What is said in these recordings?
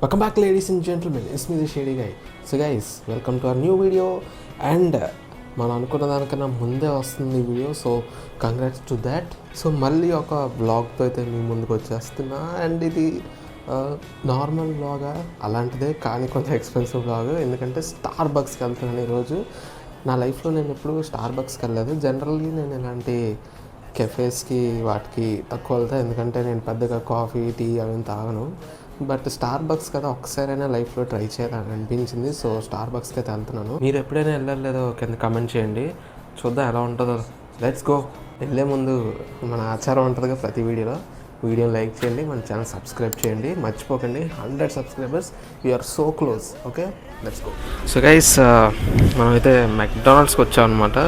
Welcome back, ladies and gentlemen. It's me, the Shady Guy. So guys, welcome to our new video. And మనం అనుకున్న దానికన్నా ముందే వస్తుంది ఈ video. So congrats to that. So మళ్ళీ ఒక బ్లాగ్తో అయితే మీ ముందుకు వచ్చేస్తున్నా. అండ్ ఇది నార్మల్ బ్లాగా అలాంటిదే, కానీ కొంచెం ఎక్స్పెన్సివ్ బ్లాగ్. ఎందుకంటే స్టార్ బక్స్కి వెళ్తున్నాను ఈరోజు. నా లైఫ్లో నేను ఎప్పుడు స్టార్ బక్స్కి వెళ్ళలేదు. జనరల్లీ నేను ఇలాంటి కెఫేస్కి వాటికి తక్కువ వెళ్తాను, ఎందుకంటే నేను పెద్దగా కాఫీ టీ అవి తాగను. బట్ స్టార్ బక్స్ కదా, ఒక్కసారైనా లైఫ్లో ట్రై చేయాలని అనిపించింది. సో స్టార్ బక్స్కి అయితే వెళ్తున్నాను. మీరు ఎప్పుడైనా వెళ్ళలేదో కింద కమెంట్ చేయండి, చూద్దాం ఎలా ఉంటుందో. Let's go. వెళ్ళే ముందు మన ఆచారం ఉంటుందిగా ప్రతి వీడియోని లైక్ చేయండి, మన ఛానల్ సబ్స్క్రైబ్ చేయండి, మర్చిపోకండి. 100 subscribers, you're so close. Okay, let's go. So guys, మనమైతే మెక్డానల్డ్స్కి వచ్చామన్నమాట.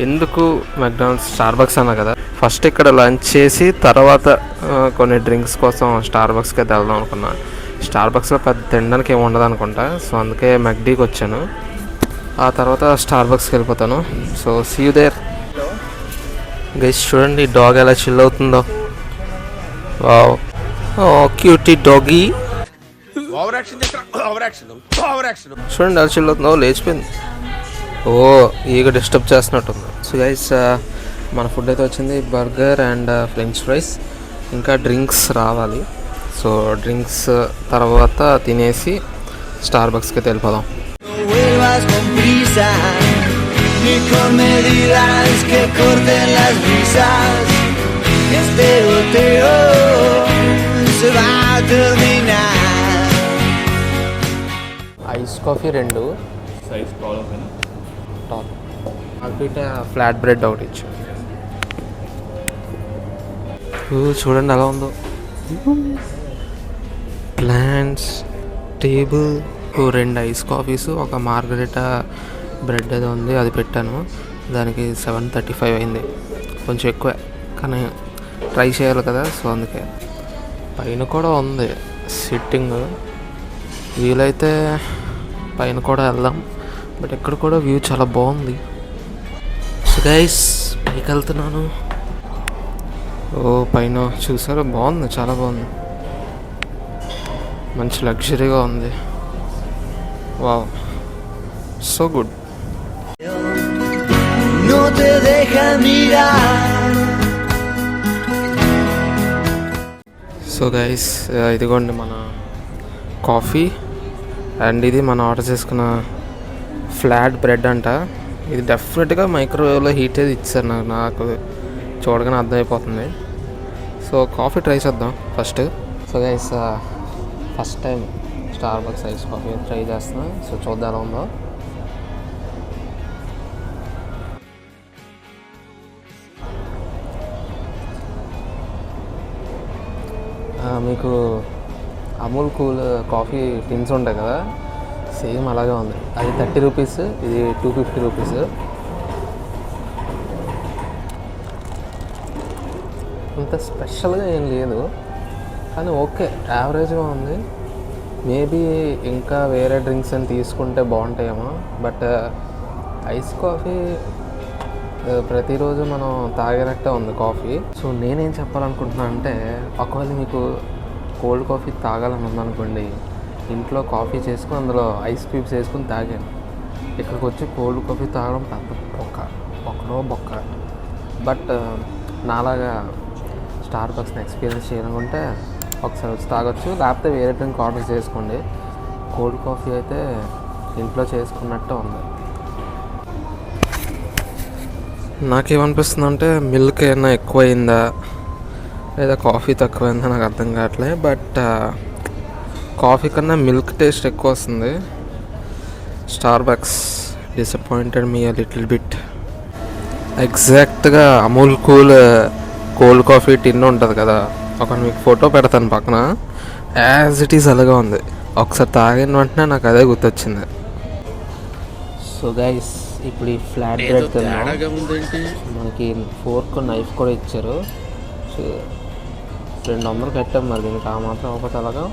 ఎందుకు మెక్డానల్డ్స్, స్టార్ బక్స్ అన్నా కదా, ఫస్ట్ ఇక్కడ లంచ్ చేసి తర్వాత కొన్ని డ్రింక్స్ కోసం స్టార్ బక్స్కి అయితే వెళ్దాం అనుకున్నా. స్టార్ బక్స్లో పెద్ద తినడానికి ఏమి ఉండదు అనుకుంటా, సో అందుకే మెక్డీకి వచ్చాను. ఆ తర్వాత స్టార్ బక్స్కి వెళ్ళిపోతాను. So see you there. Guys చూడండి డాగ్ ఎలా చిల్ అవుతుందో. Wow, cutie doggy. చూడండి ఎలా చిల్ అవుతుందో, లేచిపోయింది. ఓ ఈగ డిస్టర్బ్ చేస్తున్నట్టుంది. సో గైస్, మన ఫుడ్ అయితే వచ్చింది, బర్గర్ అండ్ ఫ్రెంచ్ ఫ్రైస్, ఇంకా డ్రింక్స్ రావాలి. సో డ్రింక్స్ తర్వాత తినేసి స్టార్ బక్స్కి అయితే వెళ్ళిపోదాం. ఐస్ కాఫీ 2 సైజ్ టాప్, అల్పిటా ఫ్లాట్ బ్రెడ్ ఒకటి ఇచ్చు. చూడండి ఎలా ఉందో, ప్లాంట్స్, టేబుల్, 2 ఐస్ కాఫీస్, ఒక మార్గరిటా బ్రెడ్ ఏదో ఉంది, అది పెట్టాను. దానికి 735 అయింది, కొంచెం ఎక్కువే, కానీ ట్రై చేయాలి కదా, సో అందుకే. పైన కూడా ఉంది సిట్టింగ్, వీలైతే పైన కూడా వెళ్దాం. బట్ ఇక్కడ కూడా వ్యూ చాలా బాగుంది. సో గైస్, పైకి వెళ్తున్నాను. ఓ పైన చూసారా, బాగుంది, చాలా బాగుంది, మంచి లగ్జరీగా ఉంది. Wow, so good. So guys, ఇదిగోండి మన కాఫీ, అండ్ ఇది మనం ఆర్డర్ చేసుకున్న ఫ్లాట్ బ్రెడ్ అంట. ఇది డెఫినెట్గా మైక్రోవేవ్లో హీట్ అయితే ఇచ్చారు, నాకు చూడగానే అర్థమైపోతుంది. సో కాఫీ ట్రై చేద్దాం first. So guys, first time Starbucks ice coffee try చేస్తున్నా. సో చూద్దాం ఎలా ఉందో. మీకు అమూల్ కూల్ కాఫీ టిన్స్ ఉంటాయి కదా, సేమ్ అలాగే ఉంది. అది 30 రూపీస్, ఇది 250 రూపీస్. అంత స్పెషల్గా ఏం లేదు, కానీ ఓకే, యావరేజ్గా ఉంది. మేబీ ఇంకా వేరే డ్రింక్స్ అని తీసుకుంటే బాగుంటాయేమో. బట్ ఐస్ కాఫీ ప్రతిరోజు మనం తాగినట్టే ఉంది కాఫీ. సో నేనేం చెప్పాలనుకుంటున్నా అంటే, ఒకవేళ మీకు కోల్డ్ కాఫీ తాగాలని ఉందనుకోండి, ఇంట్లో కాఫీ చేసుకుని అందులో ఐస్ క్యూబ్స్ వేసుకుని తాగాను. ఇక్కడికి వచ్చి కోల్డ్ కాఫీ తాగడం పెద్ద బొక్క. బట్ నాలాగా స్టార్ బక్స్ని ఎక్స్పీరియన్స్ చేయాలనుకుంటే ఒకసారి వచ్చి తాగొచ్చు, లేకపోతే వేరే డ్రింక్ ఆర్డర్ చేసుకోండి. కోల్డ్ కాఫీ అయితే ఇంట్లో చేసుకున్నట్టే ఉంది. నాకేమనిపిస్తుంది అంటే, మిల్క్ ఏమైనా ఎక్కువైందా లేదా కాఫీ తక్కువైందా నాకు అర్థం కావట్లేదు. బట్ కాఫీ కన్నా మిల్క్ టేస్ట్ ఎక్కువ వస్తుంది. Starbucks disappointed me a little bit. ఎగ్జాక్ట్గా Amul Kool cold coffee tin ఉంటుంది కదా, ఒక మీకు ఫోటో పెడతాను పక్కన, యాజ్ ఇట్ ఈస్ అలాగే ఉంది. ఒకసారి తాగిన వెంటనే నాకు అదే గుర్తొచ్చింది. సో గైస్, ఇప్పుడు ఈ ఫ్లాట్ బ్రెడ్ తిన్నాం. మనకి ఫోర్క్ నైఫ్ కూడా ఇచ్చారు. 200 కట్టాం, మరి దీనికి ఆ మాత్రం అవ్వకపోతే అలాగా.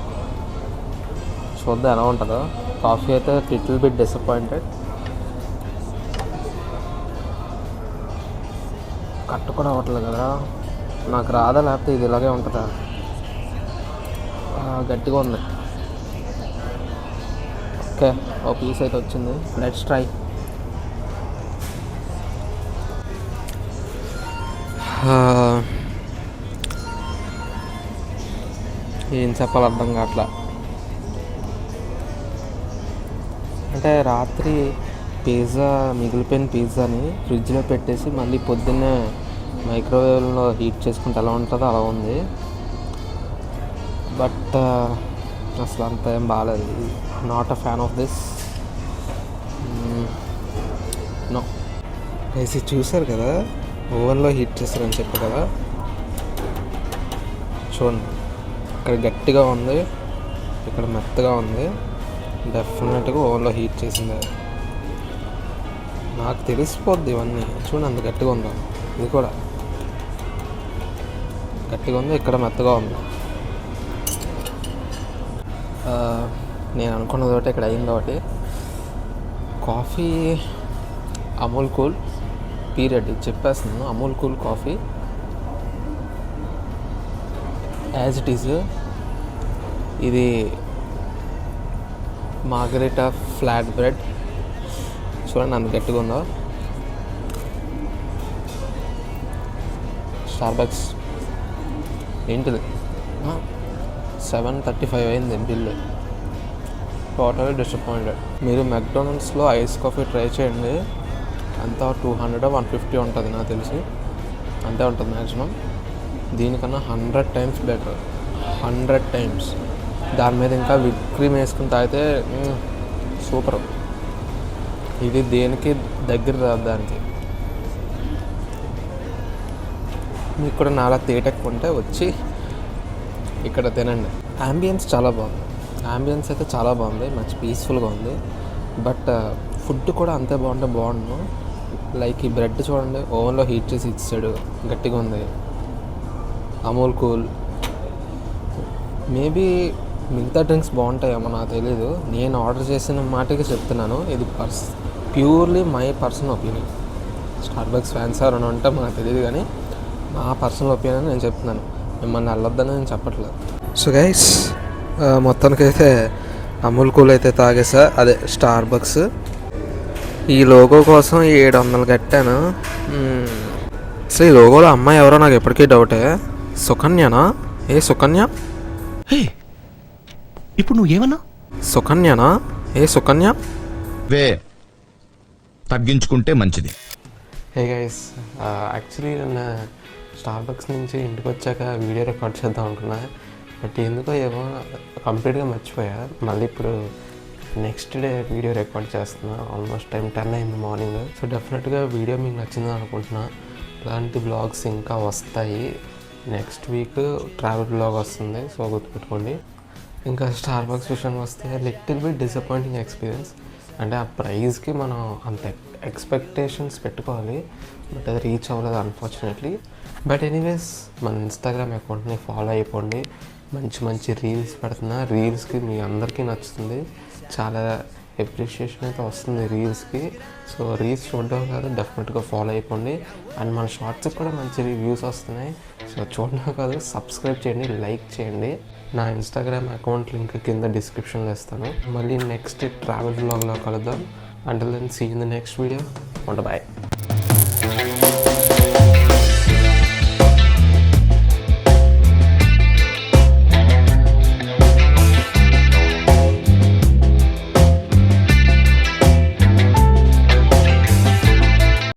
చూద్దాం ఎలా ఉంటుందో. కాఫీ అయితే లిటిల్ బిట్ డిసప్పాయింటెడ్. కట్టు కూడా అవ్వట్లేదు కదా, నాకు రాదా లేకపోతే ఇది ఇలాగే ఉంటుందా? గట్టిగా ఉంది. ఓకే, ఓ పీస్ అయితే వచ్చింది. Let's try. ఏం చెప్పాలి అర్థం కావట్లా. అంటే రాత్రి పిజ్జా మిగిలిపోయిన పిజ్జాని ఫ్రిడ్జ్లో పెట్టేసి మళ్ళీ పొద్దున్నే మైక్రోవేవ్లో హీట్ చేసుకుంటే ఎలా ఉంటుందో అలా ఉంది. బట్ అసలు అంత ఏం బాగాలేదు. Not a fan of this. నో వేసి చూసారు కదా, ఓవెన్లో హీట్ చేస్తారని చెప్పి కదా. చూడండి, ఇక్కడ గట్టిగా ఉంది, ఇక్కడ మెత్తగా ఉంది. డెఫినెట్గా ఓవెన్లో హీట్ చేసింది. నాకు తెలిసిపోద్ది ఇవన్నీ. చూడండి అంత గట్టిగా ఉందా. ఇది కూడా గట్టిగా ఉంది, ఇక్కడ మెత్తగా ఉంది. నేను అనుకున్నది ఒకటి, ఇక్కడ అయింది ఒకటి. కాఫీ అమూల్ కూల్ పీరియడ్ ఇది చెప్పేస్తున్నాను. Amul cool coffee as it is. ఇది మార్గరిటా ఫ్లాట్ బ్రెడ్. చూడండి అంత గట్టిగా ఉందో. స్టార్బక్స్ ఏంటిది, 735 అయింది బిల్లు. Totally disappointed. మీరు మెక్డొనాల్డ్స్లో ఐస్ కాఫీ ట్రై చేయండి. అంతా 200 150 ఉంటుంది నాకు తెలిసి, అంతే ఉంటుంది మ్యాక్సిమం. దీనికన్నా 100 times బెటర్, 100 times. దాని మీద ఇంకా విప్ క్రీమ్ వేసుకుని తాగితే సూపర్. ఇది దేనికి దగ్గర రాదు దానికి. మీకు కూడా నాలా తేటెక్కువ ఉంటే వచ్చి ఇక్కడ తినండి. యాంబియన్స్ చాలా బాగుంది. యాంబియన్స్ అయితే చాలా బాగుంది, మంచి పీస్ఫుల్గా ఉంది. బట్ ఫుడ్ కూడా అంతే బాగుంటే బాగుండు. లైక్ ఈ బ్రెడ్ చూడండి, ఓవెన్లో హీట్ చేసి ఇచ్చాడు, గట్టిగా ఉంది. అమూల్ కూల్. మేబీ మిగతా డ్రింక్స్ బాగుంటాయేమో నాకు తెలీదు. నేను ఆర్డర్ చేసిన మాటకి చెప్తున్నాను. ఇది purely my personal opinion. Starbucks fans ఎవరైనా ఉంటే మనకు తెలియదు, కానీ నా పర్సనల్ ఒపీనియన్ నేను చెప్తున్నాను. మిమ్మల్ని వెళ్ళొద్దని నేను చెప్పట్లేదు. సో గైస్, మొత్తానికైతే అమూల్ కూల్ అయితే తాగేసా, అదే స్టార్బక్స్. ఈ లోగో కోసం 700 కట్టాను. అసలు ఈ లోగోలో అమ్మాయి ఎవరో నాకు ఎప్పటికీ డౌటే. సుకన్యనా? ఏ సుకన్య? ఇప్పుడు నువ్వు ఏమన్నా? సుకన్యనా? ఏ సుకన్య? వే తగ్గించుకుంటే మంచిది. హే గైస్, యాక్చువల్లీ నేను స్టార్బక్స్ నుంచి ఇంటికి వచ్చాక వీడియో రికార్డ్ చేద్దాం అనుకున్నా. బట్ ఎందుకో ఏమో కంప్లీట్గా మర్చిపోయా. మళ్ళీ ఇప్పుడు నెక్స్ట్ డే వీడియో రికార్డ్ చేస్తున్నా. ఆల్మోస్ట్ టైం 10 అయింది మార్నింగ్. సో డెఫినెట్గా వీడియో మీకు నచ్చిందని అనుకుంటున్నా. ఇలాంటి బ్లాగ్స్ ఇంకా వస్తాయి. నెక్స్ట్ వీక్ ట్రావెల్ బ్లాగ్ వస్తుంది, సో గుర్తుపెట్టుకోండి. ఇంకా స్టార్బక్స్ విషయానికి వస్తే లిటిల్ బిట్ డిసప్పాయింటింగ్ ఎక్స్పీరియన్స్. అంటే ఆ ప్రైస్కి మనం అంత ఎక్స్పెక్టేషన్స్ పెట్టుకోవాలి, బట్ అది రీచ్ అవ్వలేదు అన్ఫార్చునేట్లీ. బట్ ఎనీవేస్, మన ఇన్స్టాగ్రామ్ అకౌంట్ని ఫాలో అయిపోండి. మంచి మంచి రీల్స్ పెడుతున్నా. రీల్స్కి మీ అందరికీ నచ్చుతుంది, చాలా అప్రిషియేషన్ అయితే వస్తుంది రీల్స్కి. సో రీల్స్ చూడడం కాదు, డెఫినెట్గా ఫాలో అయిపోండి. అండ్ మన షార్ట్స్కి కూడా మంచి రివ్యూస్ వస్తున్నాయి. సో చూడడం కాదు, సబ్స్క్రైబ్ చేయండి, లైక్ చేయండి. నా ఇన్స్టాగ్రామ్ అకౌంట్ లింక్ కింద డిస్క్రిప్షన్లో ఇస్తాను. మళ్ళీ నెక్స్ట్ ట్రావెల్ బ్లాగ్లో కలుద్దాం. Until then, see in the next video. Bye.